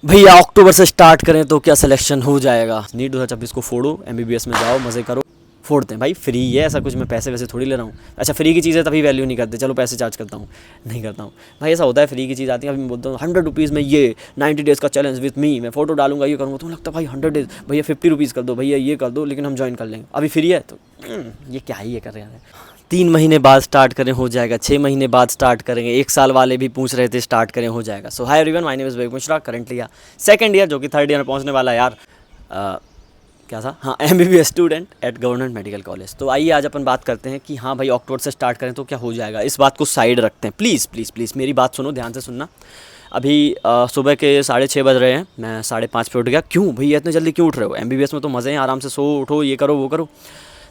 भैया अक्टूबर से स्टार्ट करें तो क्या सिलेक्शन हो जाएगा? नीट 2026 को फोड़ो, एमबीबीएस में जाओ, मज़े करो। फोड़ते हैं भाई, फ्री है, ऐसा कुछ मैं पैसे वैसे थोड़ी ले रहा हूँ। अच्छा फ्री की चीज़ें तभी वैल्यू नहीं करते, चलो पैसे चार्ज करता हूँ, नहीं करता हूँ भाई। ऐसा होता है, फ्री की चीज़ आती है, अभी मैं बोलता हूँ 100 रुपीज़ में ये 90 डेज़ का चैलेंज विथ मी, मैं फोटो डालूंगा, ये करूँगा, तो लगता है भाई 100 डेज़, भैया 50 रुपीज़ कर दो, भैया ये कर दो, लेकिन हम ज्वाइन कर लेंगे, अभी फ्री है तो ये क्या ही ये कर रहे हैं। 3 महीने बाद स्टार्ट करें हो जाएगा, 6 महीने बाद स्टार्ट करेंगे, 1 साल वाले भी पूछ रहे थे स्टार्ट करें हो जाएगा। So hi everyone, my name is Vivek Mishra, currently second year, जो कि थर्ड ईयर में पहुंचने वाला है यार। क्या था, हाँ, MBBS student at government medical college. तो आइए आज अपन बात करते हैं कि हाँ भाई अक्टूबर से स्टार्ट करें तो क्या हो जाएगा। इस बात को साइड रखते हैं, प्लीज़ प्लीज़ प्लीज़ मेरी बात सुनो, ध्यान से सुनना। अभी सुबह के 6:30 बज रहे हैं, मैं 5:30 पे उठ गया। क्यों भैया इतने जल्दी क्यों उठ रहे हो? एमबीबीएस में तो मज़े हैं, आराम से सो उठो, ये करो वो करो।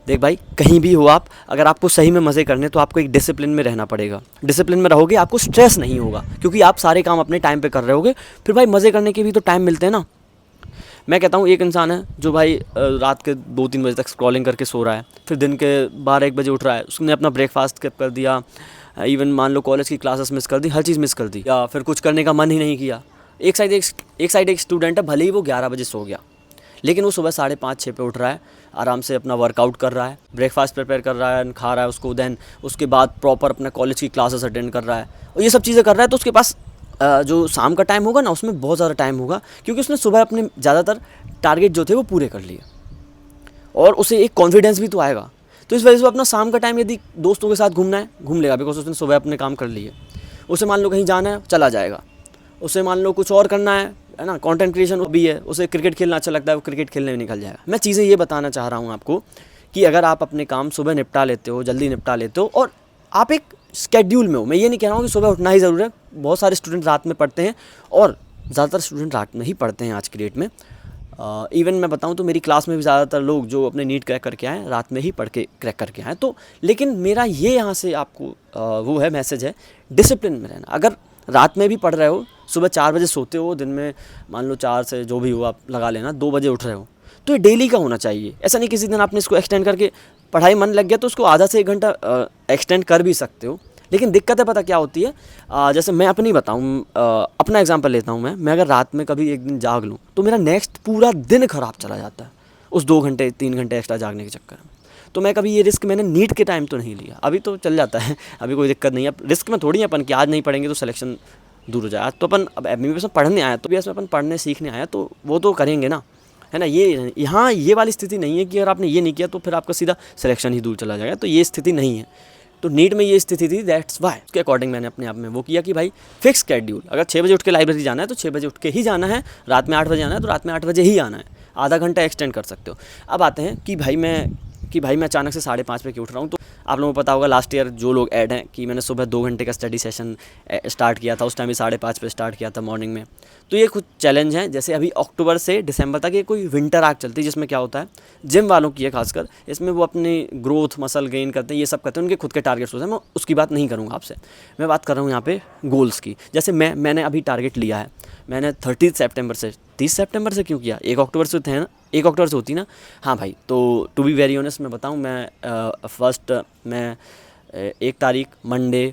देख भाई, कहीं भी हो आप, अगर आपको सही में मज़े करने तो आपको एक डिसिप्लिन में रहना पड़ेगा। डिसिप्लिन में रहोगे आपको स्ट्रेस नहीं होगा, क्योंकि आप सारे काम अपने टाइम पे कर रहे होगे। फिर भाई मज़े करने के भी तो टाइम मिलते हैं ना। मैं कहता हूँ एक इंसान है जो भाई रात के 2-3 बजे तक स्क्रॉलिंग करके सो रहा है, फिर दिन के 12-1 बजे उठ रहा है, उसने अपना ब्रेकफास्ट स्किप कर दिया, इवन मान लो कॉलेज की क्लासेस मिस कर दी, हर चीज़ मिस कर दी, या फिर कुछ करने का मन ही नहीं किया। एक स्टूडेंट है, भले ही वो 11 बजे सो गया, लेकिन वो सुबह 5:30-6 पे उठ रहा है, आराम से अपना वर्कआउट कर रहा है, ब्रेकफास्ट प्रिपेयर कर रहा है, खा रहा है उसको, देन उसके बाद प्रॉपर अपने कॉलेज की क्लासेस अटेंड कर रहा है, और ये सब चीज़ें कर रहा है। तो उसके पास जो शाम का टाइम होगा ना, उसमें बहुत ज़्यादा टाइम होगा, क्योंकि उसने सुबह अपने ज़्यादातर टारगेट जो थे वो पूरे कर लिए, और उसे एक कॉन्फिडेंस भी तो आएगा। तो इस वजह से वो अपना शाम का टाइम यदि दोस्तों के साथ घूमना है घूम लेगा, बिकॉज उसने सुबह अपने काम कर लिए। उसे मान लो कहीं जाना है, चला जाएगा। उसे मान लो कुछ और करना है ना, कंटेंट क्रिएशन भी है, उसे क्रिकेट खेलना अच्छा लगता है, वो क्रिकेट खेलने में निकल जाएगा। मैं चीज़ें ये बताना चाह रहा हूँ आपको कि अगर आप अपने काम सुबह निपटा लेते हो, जल्दी निपटा लेते हो, और आप एक स्केड्यूल में हो, मैं ये नहीं कह रहा हूँ कि सुबह उठना ही ज़रूरी है, बहुत सारे स्टूडेंट रात में पढ़ते हैं, और ज़्यादातर स्टूडेंट रात में ही पढ़ते हैं आज की डेट में। इवन मैं बताऊं तो मेरी क्लास में भी ज़्यादातर लोग जो अपने नीट क्रैक करके आए रात में ही पढ़ के क्रैक करके आए। तो लेकिन मेरा ये यहाँ से आपको वो है मैसेज है, डिसिप्लिन में रहना। अगर रात में भी पढ़ रहे हो, सुबह 4 बजे सोते हो, दिन में मान लो 4 से जो भी हो आप लगा लेना, 2 बजे उठ रहे हो, तो ये डेली का होना चाहिए। ऐसा नहीं किसी दिन आपने इसको एक्सटेंड करके पढ़ाई मन लग गया तो उसको आधा से 1 घंटा एक्सटेंड कर भी सकते हो। लेकिन दिक्कत है पता क्या होती है, जैसे मैं अपनी बताऊँ, अपना एग्जांपल लेता हूँ। मैं अगर रात में कभी एक दिन जाग लूँ तो मेरा नेक्स्ट पूरा दिन ख़राब चला जाता है, उस 2 घंटे 3 घंटे एक्स्ट्रा जागने के चक्कर में। तो मैं कभी ये रिस्क मैंने नीट के टाइम तो नहीं लिया। अभी तो चल जाता है, अभी कोई दिक्कत नहीं है। रिस्क में थोड़ी है अपन कि आज नहीं पढ़ेंगे तो सिलेक्शन दूर हो जाए। आज तो अपन अब एमबीबीएस में पढ़ने आया, तो भी इसमें अपन पढ़ने सीखने आया, तो वो तो करेंगे ना, है ना। ये यहाँ ये वाली स्थिति नहीं है कि अगर आपने ये नहीं किया तो फिर आपका सीधा सिलेक्शन ही दूर चला जाएगा, तो ये स्थिति नहीं है। तो नीट में ये स्थिति थी, दैट्स वाई उसके अकॉर्डिंग मैंने अपने आप में वो किया कि भाई फिक्स शेड्यूल। अगर 6 बजे उठ के लाइब्रेरी जाना है तो 6 बजे उठ के ही जाना है, रात में 8 बजे आना है तो रात में 8 बजे ही आना है, आधा घंटा एक्सटेंड कर सकते हो। अब आते हैं कि भाई मैं अचानक से 5:30 पे क्यों उठ रहा हूँ। तो आप लोगों को पता होगा लास्ट ईयर जो लोग ऐड हैं कि मैंने सुबह 2 घंटे का स्टडी सेशन स्टार्ट किया था, उस टाइम भी 5:30 पे स्टार्ट किया था मॉर्निंग में। तो ये कुछ चैलेंज हैं, जैसे अभी अक्टूबर से दिसंबर तक ये कोई विंटर आग चलती है, जिसमें क्या होता है, जिम वालों की है खासकर, इसमें वो अपनी ग्रोथ मसल गेन करते हैं, ये सब करते हैं, उनके खुद के टारगेट्स होते हैं। मैं उसकी बात नहीं करूँगा आपसे, मैं बात कर रहा हूँ यहाँ पे गोल्स की। जैसे मैंने अभी टारगेट लिया है, मैंने 30 सितंबर से 30 सितंबर से क्यों किया, 1 अक्टूबर से थे ना, 1 अक्टूबर से होती ना। हाँ भाई, तो टू बी वेरी ऑनेस्ट मैं बताऊँ, मैं 1 तारीख मंडे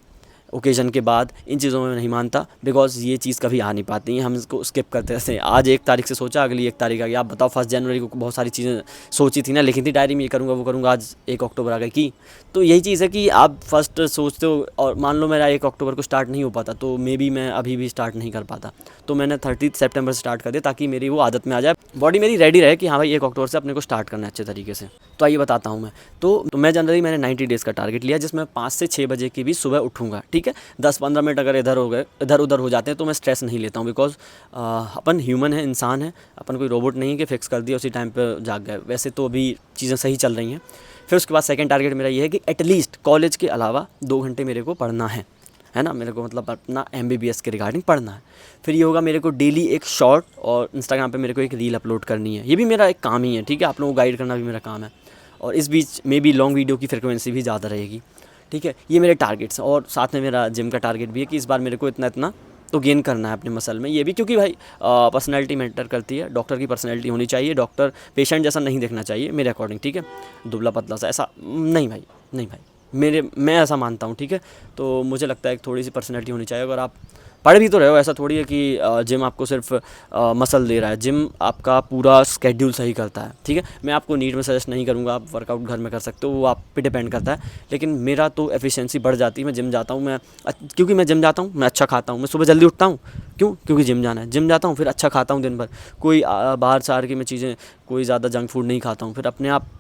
ओकेज़न के बाद इन चीज़ों में नहीं मानता, बिकॉज ये चीज़ कभी आ नहीं पाती हैं, हम इसको स्किप करते रहते हैं। आज 1 तारीख से सोचा, अगली 1 तारीख आ गई। आप बताओ 1 जनवरी को बहुत सारी चीज़ें सोची थी ना, लिखी थी डायरी में, ये करूँगा वो करूँगा, आज 1 अक्टूबर आ गई की। तो यही चीज़ है कि आप फर्स्ट सोचते हो, और मान लो मेरा 1 अक्टूबर को स्टार्ट नहीं हो पाता तो मे बी मैं अभी भी स्टार्ट नहीं कर पाता। तो मैंने 30 सितंबर से स्टार्ट कर दिया, ताकि मेरी वो आदत में आ जाए, बॉडी मेरी रेडी रहे कि हाँ भाई 1 अक्टूबर से अपने को स्टार्ट करना है अच्छे तरीके से। तो आइए बताता हूँ मैं। तो मैं जनरली मैंने 90 डेज़ का टारगेट लिया, जिसमें 5 से 6 बजे की भी सुबह उठूँगा, ठीक है। 10-15 मिनट अगर इधर उधर हो जाते हैं तो मैं स्ट्रेस नहीं लेता हूँ, बिकॉज अपन ह्यूमन है, इंसान है, अपन कोई रोबोट नहीं है कि फिक्स कर दिया उसी टाइम पे जाग गए। वैसे तो अभी चीज़ें सही चल रही हैं। फिर उसके बाद सेकंड टारगेट मेरा ये है कि एटलीस्ट कॉलेज के अलावा 2 घंटे मेरे को पढ़ना है ना, मेरे को मतलब अपना एमबीबीएस के रिगार्डिंग पढ़ना है। फिर ये होगा मेरे को डेली एक शॉर्ट, और इंस्टाग्राम पे मेरे को एक रील अपलोड करनी है। ये भी मेरा एक काम ही है, ठीक है, आप लोगों को गाइड करना भी मेरा काम है। और इस बीच में भी लॉन्ग वीडियो की फ्रिक्वेंसी भी ज़्यादा रहेगी, ठीक है। ये मेरे टारगेट्स हैं, और साथ में मेरा जिम का टारगेट भी है कि इस बार मेरे को इतना तो गेन करना है अपने मसल में। ये भी क्योंकि भाई पर्सनैलिटी मैटर करती है, डॉक्टर की पर्सनैलिटी होनी चाहिए, डॉक्टर पेशेंट जैसा नहीं देखना चाहिए मेरे अकॉर्डिंग, ठीक है, दुबला पतला सा ऐसा नहीं भाई, नहीं भाई, मैं ऐसा मानता हूँ, ठीक है। तो मुझे लगता है कि थोड़ी सी पर्सनैलिटी होनी चाहिए। अगर आप पढ़ भी तो रहे हो, ऐसा थोड़ी है कि जिम आपको सिर्फ मसल दे रहा है, जिम आपका पूरा स्केड्यूल सही करता है, ठीक है। मैं आपको नीट में सजेस्ट नहीं करूँगा, आप वर्कआउट घर में कर सकते हो, वो आप पे डिपेंड करता है। लेकिन मेरा तो एफिशिएंसी बढ़ जाती है, मैं जिम जाता हूँ, क्योंकि मैं जिम जाता हूँ, मैं अच्छा खाता हूँ, मैं सुबह जल्दी उठता हूँ, क्यों? क्योंकि जिम जाना है, जिम जाता हूँ, फिर अच्छा खाता हूँ दिन भर, कोई बाहर से आर की मैं चीज़ें, कोई ज़्यादा जंक फूड नहीं खाता हूँ, फिर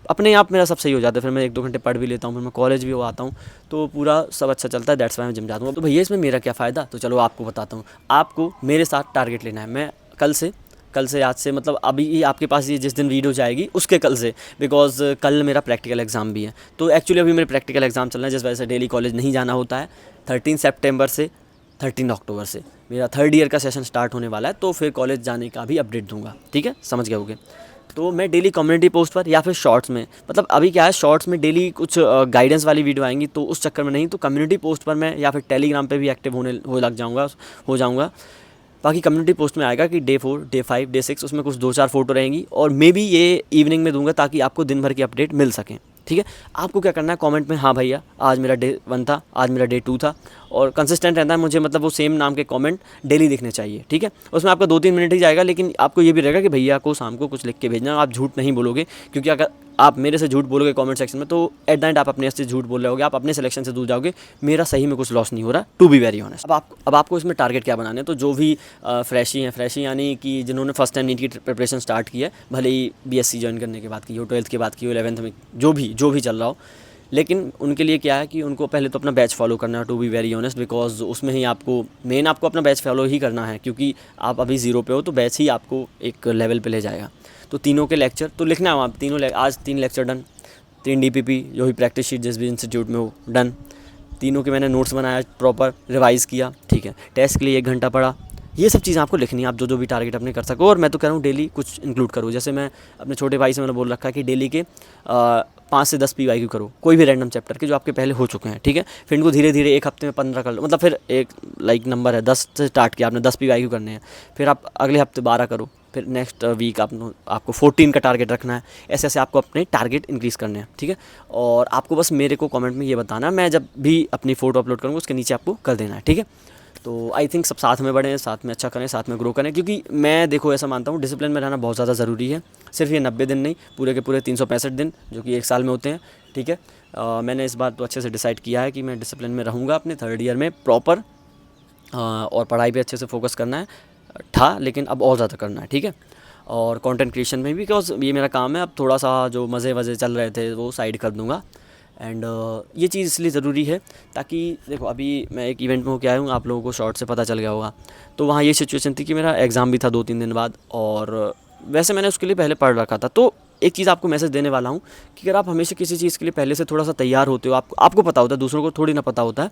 अपने आप मेरा सब सही हो जाता है, फिर मैं 1-2 घंटे पढ़ भी लेता हूँ, फिर मैं कॉलेज भी वो आता हूँ, तो पूरा सब अच्छा चलता है। दैट्स वाई मैं जिम जाता हूँ। तो भैया इसमें मेरा क्या फ़ायदा? तो चलो आपको बताता हूँ। आपको मेरे साथ टारगेट लेना है। मैं कल से आज से मतलब अभी आपके पास ये जिस दिन वीडियो जाएगी उसके कल से, बिकॉज़ कल मेरा प्रैक्टिकल एग्ज़ाम भी है। तो एक्चुअली अभी मेरे प्रैक्टिकल एग्ज़ाम चल रहे हैं, जिस वजह से डेली कॉलेज नहीं जाना होता है। 13 सितंबर से 13 अक्टूबर से मेरा 3rd ईयर का सेशन स्टार्ट होने वाला है, तो फिर कॉलेज जाने का भी अपडेट दूंगा, ठीक है, समझ गए होगे। तो मैं डेली कम्युनिटी पोस्ट पर या फिर शॉर्ट्स में, मतलब अभी क्या है, शॉर्ट्स में डेली कुछ गाइडेंस वाली वीडियो आएंगी, तो उस चक्कर में नहीं, तो कम्युनिटी पोस्ट पर मैं या फिर टेलीग्राम पे भी एक्टिव हो जाऊँगा। बाकी कम्युनिटी पोस्ट में आएगा कि डे 4, डे 5, डे 6, उसमें कुछ 2-4 फ़ोटो रहेंगी, और मे बी ये इवनिंग में दूंगा ताकि आपको दिन भर की अपडेट मिल सकें, ठीक है। आपको क्या करना है, कमेंट में हाँ भैया आज मेरा डे 1 था, आज मेरा डे 2 था, और कंसिस्टेंट रहता है मुझे, मतलब वो सेम नाम के कमेंट डेली दिखने चाहिए, ठीक है। उसमें आपका 2-3 मिनट ही जाएगा, लेकिन आपको ये भी रहेगा कि भैया को शाम को कुछ लिख के भेजना, आप झूठ नहीं बोलोगे, क्योंकि अगर आप मेरे से झूठ बोलोगे कमेंट सेक्शन में, तो एट द एंड आप अपने से झूठ बोल रहे होगे, आप अपने सिलेक्शन से दूर जाओगे, मेरा सही में कुछ लॉस नहीं हो रहा, टू बी वेरी ऑनेस्ट। अब आपको इसमें टारगेट क्या बनाने हैं, तो जो भी फ्रेशी यानी कि जिन्होंने फर्स्ट टाइम नीट की प्रिपरेशन स्टार्ट की है, भले ही बीएससी ज्वाइन करने के बाद की हो, 12th के बाद की हो, 11th में, जो भी चल रहा हो, लेकिन उनके लिए क्या है कि उनको पहले तो अपना बैच फॉलो करना है, to be very honest, because उसमें ही आपको अपना बैच फॉलो ही करना है, क्योंकि आप अभी 0 पे हो, तो बैच ही आपको एक लेवल पे ले जाएगा। तो तीनों के लेक्चर तो लिखना है वहाँ, आज 3 लेक्चर डन, 3 डीपीपी जो भी प्रैक्टिस शीट जिस भी इंस्टीट्यूट में हो डन, तीनों के मैंने नोट्स बनाया, प्रॉपर रिवाइज़ किया, ठीक है। टेस्ट के लिए 1 घंटा पढ़ा, ये सब चीज़ें आपको लिखनी है, आप जो भी टारगेट अपने कर सको। और मैं तो कह रहा हूँ डेली कुछ इंक्लूड करो, जैसे मैं अपने छोटे भाई से मैंने बोल रखा है कि डेली के 5 से 10 PYQ करो, कोई भी रैंडम चैप्टर के जो आपके पहले हो चुके हैं, ठीक है। फिर इनको धीरे धीरे 1 हफ्ते में 15 कर लो, मतलब फिर एक नंबर है 10 से स्टार्ट किया आपने, 10 PYQ करने हैं, फिर आप अगले हफ्ते 12 करो, फिर नेक्स्ट वीक आपको 14 का टारगेट रखना है। ऐसे ऐसे आपको अपने टारगेट इंक्रीज़ करने हैं, ठीक है। और आपको बस मेरे को कमेंट में ये बताना है, मैं जब भी अपनी फ़ोटो अपलोड करूँगा उसके नीचे आपको कर देना है, ठीक है। तो आई थिंक सब साथ में बढ़ें, साथ में अच्छा करें, साथ में ग्रो करें, क्योंकि मैं देखो ऐसा मानता हूँ डिसिप्लिन में रहना बहुत ज़्यादा ज़रूरी है। सिर्फ ये 90 दिन नहीं, पूरे के पूरे 365 दिन जो कि 1 साल में होते हैं, ठीक है। मैंने इस बार तो अच्छे से डिसाइड किया है कि मैं डिसिप्लिन में रहूँगा अपने 3rd ईयर में प्रॉपर, और पढ़ाई पे अच्छे से फोकस करना है था, लेकिन अब और ज़्यादा करना है, ठीक है। और कंटेंट क्रिएशन में भी, बिकॉज ये मेरा काम है, अब थोड़ा सा जो मज़े चल रहे थे वो साइड कर दूँगा। एंड ये चीज़ इसलिए ज़रूरी है ताकि देखो अभी मैं एक इवेंट में होकर आया हूँ, आप लोगों को शॉर्ट से पता चल गया होगा, तो वहाँ ये सिचुएशन थी कि मेरा एग्ज़ाम भी था 2-3 दिन बाद, और वैसे मैंने उसके लिए पहले पढ़ रखा था। तो एक चीज़ आपको मैसेज देने वाला हूँ कि अगर आप हमेशा किसी चीज़ के लिए पहले से थोड़ा सा तैयार होते हो, आपको पता होता है, दूसरों को थोड़ी ना पता होता है,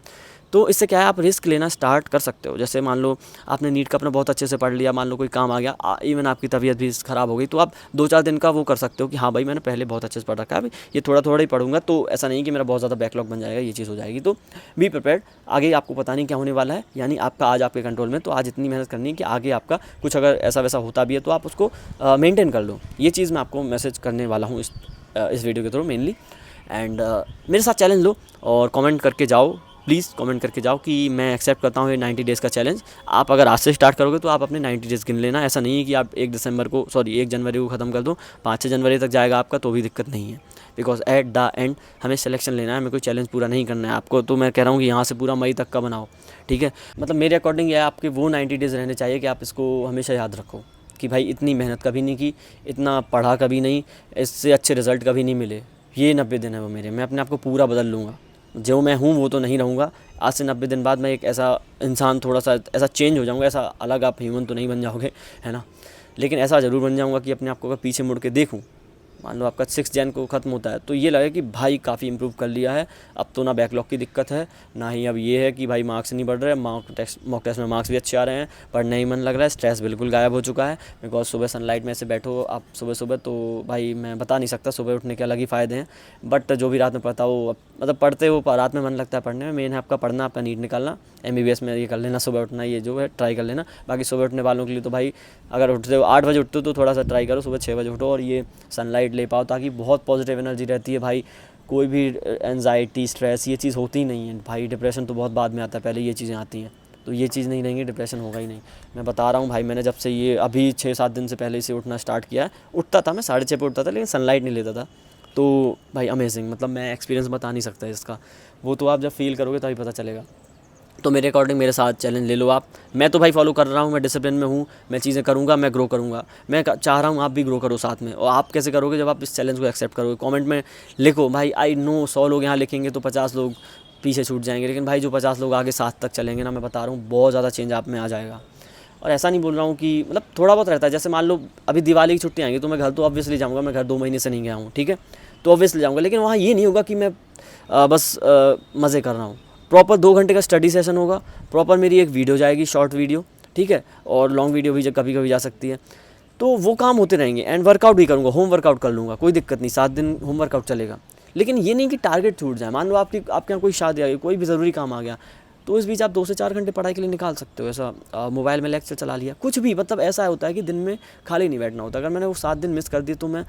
तो इससे क्या है, आप रिस्क लेना स्टार्ट कर सकते हो। जैसे मान लो आपने नीट का अपना बहुत अच्छे से पढ़ लिया, मान लो कोई काम आ गया, इवन आपकी तबीयत भी ख़राब हो गई, तो आप 2-4 दिन का वो कर सकते हो कि हाँ भाई मैंने पहले बहुत अच्छे से पढ़ रखा है, ये थोड़ा थोड़ा ही पढ़ूंगा, तो ऐसा नहीं कि मेरा बहुत ज़्यादा बैकलॉग बन जाएगा, ये चीज़ हो जाएगी। तो बी प्रिपेयर्ड, आगे आपको पता नहीं क्या होने वाला है, यानी आपका आज आपके कंट्रोल में, तो आज इतनी मेहनत करनी है कि आगे आपका कुछ अगर ऐसा वैसा होता भी है तो आप उसको मेंटेन कर लो। ये चीज़ मैं आपको मैसेज करने वाला हूँ इस वीडियो के थ्रू मेनली। एंड मेरे साथ चैलेंज लो और कमेंट करके जाओ, प्लीज़ कमेंट करके जाओ कि मैं एक्सेप्ट करता हूँ ये 90 डेज़ का चैलेंज। आप अगर आज से स्टार्ट करोगे तो आप अपने 90 डेज़ गिन लेना, ऐसा नहीं है कि आप 1 जनवरी को ख़त्म कर दो, 5-6 जनवरी तक जाएगा आपका तो भी दिक्कत नहीं है, बिकॉज एट द एंड हमें सिलेक्शन लेना है, हमें कोई चैलेंज पूरा नहीं करना है आपको। तो मैं कह रहा हूँ कि यहाँ से पूरा मई तक का बनाओ, ठीक है। मतलब मेरे अकॉर्डिंग ये आपके वो 90 डेज़ रहने चाहिए कि आप इसको हमेशा याद रखो कि भाई इतनी मेहनत कभी नहीं की, इतना पढ़ा कभी नहीं, इससे अच्छे रिज़ल्ट कभी नहीं मिले, ये 90 दिन है वो मेरे, मैं अपने आप को पूरा बदल लूँगा, जो मैं हूँ वो तो नहीं रहूँगा। आज से 90 दिन बाद मैं एक ऐसा इंसान, थोड़ा सा ऐसा चेंज हो जाऊँगा, ऐसा अलग, आप ह्यूमन तो नहीं बन जाओगे, है ना, लेकिन ऐसा ज़रूर बन जाऊँगा कि अपने आप को अगर पीछे मुड़ के देखूँ, मान लो आपका 6 जन को ख़त्म होता है, तो ये लगे कि भाई काफ़ी इंप्रूव कर लिया है, अब तो ना बैकलॉग की दिक्कत है, ना ही अब ये है कि भाई मार्क्स नहीं बढ़ रहे, मॉक टेस्ट में मार्क्स भी अच्छे आ रहे हैं, पढ़ने ही मन लग रहा है, स्ट्रेस बिल्कुल गायब हो चुका है। बिकॉज सुबह सनलाइट में से बैठो आप सुबह तो भाई मैं बता नहीं सकता सुबह उठने के अलग ही फ़ायदे हैं, बट जो भी रात में पढ़ता हो, मतलब पढ़ते हो रात में मन लगता है पढ़ने में, मेन है आपका पढ़ना, आपका नीट निकालना। MBBS में ये कर लेना, सुबह उठना, ये जो है ट्राई कर लेना। बाकी सुबह उठने वालों के लिए तो भाई अगर उठते हो 8 बजे उठते हो तो थोड़ा सा ट्राई करो सुबह 6 बजे उठो और ये सनलाइट ले पाओ, ताकि बहुत पॉजिटिव एनर्जी रहती है भाई। कोई भी एंजाइटी, स्ट्रेस, ये चीज़ होती ही नहीं है भाई। डिप्रेशन तो बहुत बाद में आता है, पहले ये चीज़ें आती हैं। तो ये चीज़ नहीं रहेंगी, डिप्रेशन होगा ही नहीं। मैं बता रहा हूँ भाई, मैंने जब से ये अभी 6-7 दिन से पहले से उठना स्टार्ट किया है, उठता था मैं 6:30 पे उठता था, लेकिन सनलाइट नहीं लेता था। तो भाई अमेजिंग, मतलब मैं एक्सपीरियंस बता नहीं सकता इसका, वो तो आप जब फील करोगे तभी पता चलेगा। तो मेरे अकॉर्डिंग मेरे साथ चैलेंज ले लो आप। मैं तो भाई फॉलो कर रहा हूँ, मैं डिसिप्लिन में हूँ, मैं चीज़ें करूँगा, मैं ग्रो करूँगा। मैं चाह रहा हूँ आप भी ग्रो करो साथ में। और आप कैसे करोगे? जब आप इस चैलेंज को एक्सेप्ट करोगे। कमेंट में लिखो भाई, आई नो 100 लोग यहाँ लिखेंगे तो 50 लोग पीछे छूट जाएंगे, लेकिन भाई जो 50 लोग आगे साथ तक चलेंगे ना, मैं बता रहा हूँ बहुत ज़्यादा चेंज आप में आ जाएगा। और ऐसा नहीं बोल रहा हूँ कि मतलब थोड़ा बहुत रहता है, जैसे मान लो अभी दिवाली की छुट्टी आएंगी तो मैं घर तो ऑब्वियसली जाऊँगा, मैं घर 2 महीने से नहीं गया हूँ, ठीक है, तो ऑब्वियसली जाऊँगा। लेकिन वहाँ ये नहीं होगा कि मैं बस मज़े कर रहा हूँ। प्रॉपर 2 घंटे का स्टडी सेशन होगा, प्रॉपर मेरी एक वीडियो जाएगी, शॉर्ट वीडियो, ठीक है, और लॉन्ग वीडियो भी कभी कभी जा सकती है। तो वो काम होते रहेंगे। एंड वर्कआउट भी करूँगा, होम वर्कआउट कर लूँगा, कोई दिक्कत नहीं, 7 दिन होम वर्कआउट चलेगा। लेकिन ये नहीं कि टारगेट छूट जाए। मान लो आपके यहाँ कोई शादी आ गई, कोई भी ज़रूरी काम आ गया, तो इस बीच आप 2 से 4 घंटे पढ़ाई के लिए निकाल सकते हो। ऐसा मोबाइल में लेक्चर चला लिया, कुछ भी, मतलब ऐसा होता है कि दिन में खाली नहीं बैठना होता। अगर मैंने वो 7 दिन मिस कर दिए तो मैं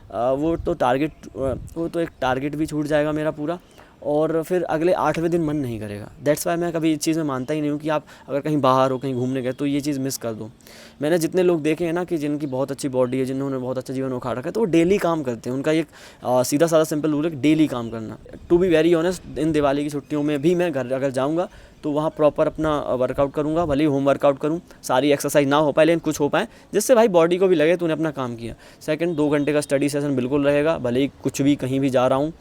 वो तो एक टारगेट भी छूट जाएगा मेरा पूरा, और फिर अगले 8वें दिन मन नहीं करेगा। दैट्स वाई मैं कभी इस चीज़ में मानता ही नहीं हूँ कि आप अगर कहीं बाहर हो, कहीं घूमने गए, तो ये चीज़ मिस कर दो। मैंने जितने लोग देखे हैं ना कि जिनकी बहुत अच्छी बॉडी है, जिन्होंने बहुत अच्छा जीवन उखाड़ रखा है, तो वो डेली काम करते हैं। उनका एक सीधा साधा सिंपल रूल है, डेली काम करना। टू बी वेरी ऑनेस्ट, इन दिवाली की छुट्टियों में भी मैं घर अगर जाऊँगा तो वहाँ प्रॉपर अपना वर्कआउट करूँगा, भले ही होम वर्कआउट करूँ, सारी एक्सरसाइज ना हो पाए लेकिन कुछ हो पाए, जिससे भाई बॉडी को भी लगे तूने अपना काम किया। सेकंड, 2 घंटे का स्टडी सेशन बिल्कुल रहेगा, भले ही कुछ भी कहीं भी जा रहा हूँ।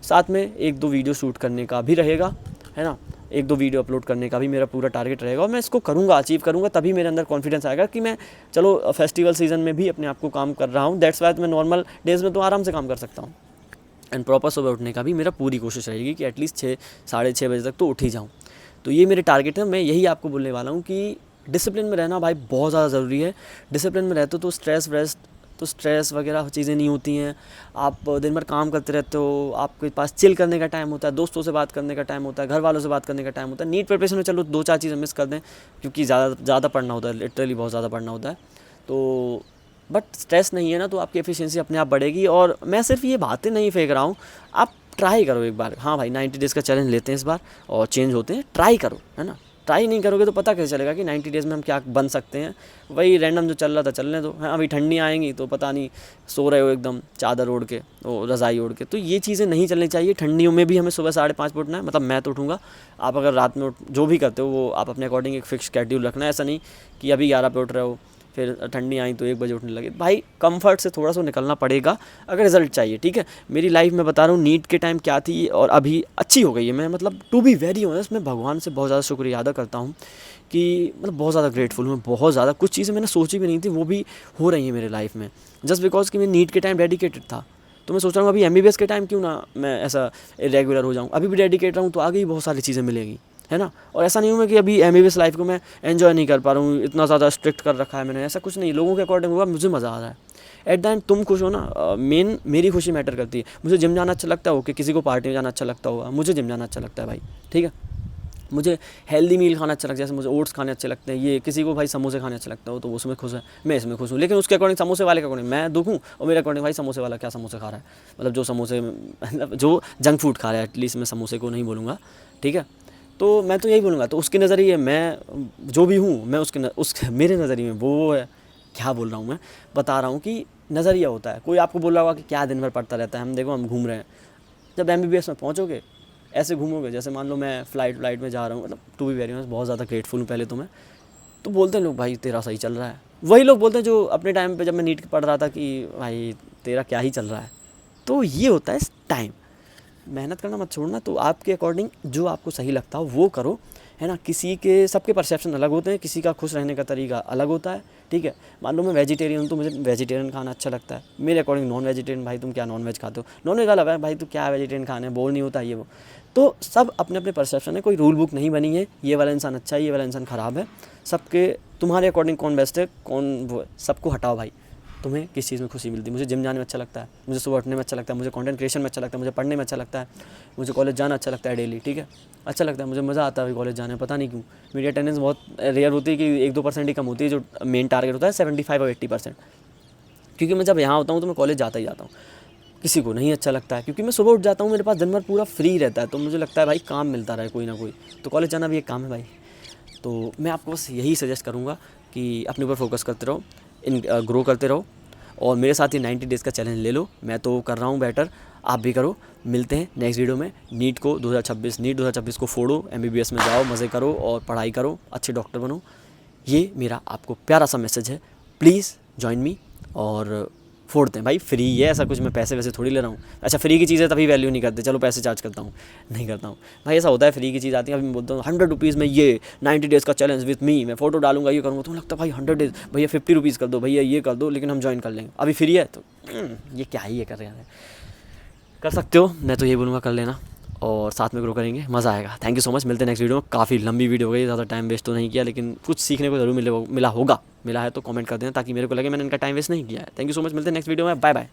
साथ में 1-2 वीडियो शूट करने का भी रहेगा, है ना, 1-2 वीडियो अपलोड करने का भी मेरा पूरा टारगेट रहेगा। और मैं इसको करूँगा, अचीव करूँगा, तभी मेरे अंदर कॉन्फिडेंस आएगा कि मैं चलो फेस्टिवल सीजन में भी अपने आप को काम कर रहा हूँ। दैट्स वाई मैं नॉर्मल डेज़ में तो आराम से काम कर सकता हूँ। एंड प्रॉपर सुबह उठने का भी मेरा पूरी कोशिश रहेगी कि एटलीस्ट 6 साढ़े 6 बजे तक तो उठ ही जाऊँ। तो ये मेरे टारगेट है। मैं यही आपको बोलने वाला हूँ कि डिसिप्लिन में रहना भाई बहुत ज़्यादा ज़रूरी है। डिसिप्लिन में रहते हो तो स्ट्रेस वगैरह चीज़ें नहीं होती हैं। आप दिन भर काम करते रहते हो, आपके पास चिल करने का टाइम होता है, दोस्तों से बात करने का टाइम होता है, घर वालों से बात करने का टाइम होता है। नीट प्रिपरेशन में चलो 2-4 चीज़ें मिस कर दें, क्योंकि ज़्यादा पढ़ना होता है, लिटरली बहुत ज़्यादा पढ़ना होता है। तो बट स्ट्रेस नहीं है ना, तो आपकी एफिशिएंसी अपने आप बढ़ेगी। और मैं सिर्फ ये बातें नहीं फेंक रहा हूँ, आप ट्राई करो एक बार। हाँ भाई, 90 डेज़ का चैलेंज लेते हैं इस बार और चेंज होते हैं। ट्राई करो, है ना। ट्राई नहीं करोगे तो पता कैसे चलेगा कि 90 डेज़ में हम क्या बन सकते हैं। वही रैंडम जो चल रहा था चलने दो। हाँ, अभी ठंडी आएंगी तो पता नहीं, सो रहे हो एकदम चादर ओढ़ के, वो रज़ाई ओढ़ के, तो ये चीज़ें नहीं चलनी चाहिए। ठंडियों में भी हमें सुबह 5:30 पे उठना है, मतलब मैं तो उठूँगा। आप अगर रात में जो भी करते हो वो आप अपने अकॉर्डिंग एक फिक्स शेड्यूल रखना है। ऐसा नहीं कि अभी 11 पे उठ रहे हो, फिर ठंडी आई तो 1 बजे उठने लगे। भाई कंफर्ट से थोड़ा सा निकलना पड़ेगा अगर रिजल्ट चाहिए, ठीक है। मेरी लाइफ में बता रहा हूँ नीट के टाइम क्या थी और अभी अच्छी हो गई है। मैं मतलब टू बी वेरी ऑनेस्ट, मैं भगवान से बहुत ज़्यादा शुक्रिया अदा करता हूँ कि मतलब बहुत ज़्यादा ग्रेटफुल हूँ। बहुत ज़्यादा कुछ चीज़ें मैंने सोची भी नहीं थी, वो भी हो रही हैं मेरे लाइफ में, जस्ट बिकॉज कि मैं नीट के टाइम डेडिकेटेड था। तो मैं सोच रहा हूँ अभी MBBS के टाइम क्यों ना मैं ऐसा रेगुलर हो जाऊँ। अभी भी डेडिकेट रहूँ तो आगे ही बहुत सारी चीज़ें मिलेंगी, है ना। और ऐसा नहीं हूँ मैं कि अभी MBBS लाइफ को मैं एंजॉय नहीं कर पा रहा हूँ, इतना ज़्यादा स्ट्रिक्ट कर रखा है मैंने, ऐसा कुछ नहीं। लोगों के अकॉर्डिंग होगा, मुझे मज़ा आ रहा है। एट द एंड तुम खुश हो ना, मेन मेरी खुशी मैटर करती है। मुझे जिम जाना अच्छा लगता है, ओके, किसी को पार्टी में जाना अच्छा लगता होगा, मुझे जिम जाना अच्छा लगता है भाई, ठीक है। मुझे हेल्दी मील खाना अच्छा लगता है, जैसे मुझे ओट्स खाने अच्छे लगते हैं। ये किसी को भाई समोसे खाने अच्छे लगते हो तो उसमें खुश है, मैं इसमें खुश हूँ। लेकिन उसके अकॉर्डिंग, समोसे वाले के अकॉर्डिंग मैं दुखूँ और मेरे अकॉर्डिंग भाई समोसे वाला क्या समोसे खा रहा है, मतलब जो समोसे मतलब जो जंक फूड खा रहा है, एटलीस्ट मैं समोसे को नहीं बोलूँगा, ठीक है। तो मैं तो यही बोलूँगा, तो उसके नज़रिए मैं जो भी हूँ, मैं मेरे नज़रिए में वो है। क्या बोल रहा हूँ मैं, बता रहा हूँ कि नज़रिया होता है। कोई आपको बोल रहा होगा कि क्या दिन भर पढ़ता रहता है, हम देखो हम घूम रहे हैं। जब MBBS में पहुँचोगे ऐसे घूमोगे, जैसे मान लो मैं फ्लाइट में जा रहा हूँ, मतलब टू बी वेरी ऑनेस्ट बहुत ज़्यादा ग्रेटफुल हूँ पहले तो मैं। तो बोलते हैं लोग भाई तेरा सही चल रहा है, वही लोग बोलते हैं जो अपने टाइम पे जब मैं नीट पढ़ रहा था कि भाई तेरा क्या ही चल रहा है। तो ये होता है टाइम, मेहनत करना मत छोड़ना। तो आपके अकॉर्डिंग जो आपको सही लगता हो वो करो, है ना। किसी के सबके परसेप्शन अलग होते हैं, किसी का खुश रहने का तरीका अलग होता है, ठीक है। मान लो मैं वेजिटेरियन हूँ तो मुझे वेजिटेरियन खाना अच्छा लगता है, मेरे अकॉर्डिंग नॉन वेजिटेरियन भाई तुम क्या नॉन वेज खाते हो, नॉन वेज अलग है भाई, तू क्या वेजिटेरियन खाने बोर नहीं होता ये वो। तो सब अपने अपने परसेप्शन है, कोई रूल बुक नहीं बनी है, ये वाला इंसान अच्छा है, ये वाला इंसान ख़राब है। सबके तुम्हारे अकॉर्डिंग कौन बेस्ट है, कौन वो, सबको हटाओ भाई। तुम्हें किस चीज़ में खुशी मिलती है। मुझे जिम जाने में अच्छा लगता है, मुझे सुबह उठने में अच्छा लगता है, मुझे कंटेंट क्रिएशन में अच्छा लगता है, मुझे पढ़ने में अच्छा लगता है, मुझे कॉलेज जाना अच्छा लगता है डेली, ठीक है, अच्छा लगता है, मुझे मज़ा आता है कॉलेज जाने में। पता नहीं क्यों मेरी अटेंडेंस बहुत रेयर होती है कि 1-2% ही कम होती है, जो मेन टारगेट होता है 75 और 80%। क्योंकि मैं जब यहाँ होता हूँ तो मैं कॉलेज जाता ही जाता हूँ। किसी को नहीं अच्छा लगता है, क्योंकि मैं सुबह उठ जाता हूँ, मेरे पास दिन भर पूरा फ्री रहता है, तो मुझे लगता है भाई काम मिलता रहे कोई ना कोई, तो कॉलेज जाना भी एक काम है भाई। तो मैं आपको बस यही सजेस्ट करूँगा कि अपने ऊपर फोकस करते रहो, ग्रो करते रहो और मेरे साथ ये 90 डेज़ का चैलेंज ले लो। मैं तो कर रहा हूँ बेटर, आप भी करो। मिलते हैं नेक्स्ट वीडियो में। नीट 2026 को फोड़ो, MBBS में जाओ, मज़े करो और पढ़ाई करो, अच्छे डॉक्टर बनो। ये मेरा आपको प्यारा सा मैसेज है। प्लीज़ जॉइन मी और फोड़ते हैं भाई, फ्री है, ऐसा कुछ मैं पैसे वैसे थोड़ी ले रहा हूँ। अच्छा फ्री की चीज़ें तभी वैल्यू नहीं करते, चलो पैसे चार्ज करता हूँ, नहीं करता हूँ भाई। ऐसा होता है, फ्री की चीज़ आती है, अभी मैं बोलता हूँ 100 रुपीज़ में ये 90 डेज़ का चैलेंज विथ मी, मैं फोटो डालूंगा, ये करूँगा, तो लगता है भाई 100 डेज़ भैया 50 रुपीज़ कर दो, भैया ये कर दो, लेकिन हम ज्वाइन कर लेंगे, अभी फ्री है तो ये क्या ही ये कर रहे हैं। कर सकते हो, मैं तो ये बोलूँगा कर लेना और साथ में ग्रो करेंगे, मज़ा आएगा। थैंक यू सो मच, मिलते हैं नेक्स्ट वीडियो में। काफ़ी लंबी वीडियो हो गई, ज़्यादा टाइम वेस्ट तो नहीं किया, लेकिन कुछ सीखने को ज़रूर मिला होगा। मिला है तो कमेंट कर देना ताकि मेरे को लगे मैंने इनका टाइम वेस्ट नहीं किया है। थैंक यू सो मच, मिलते हैं नेक्स्ट वीडियो में, बाय बाय।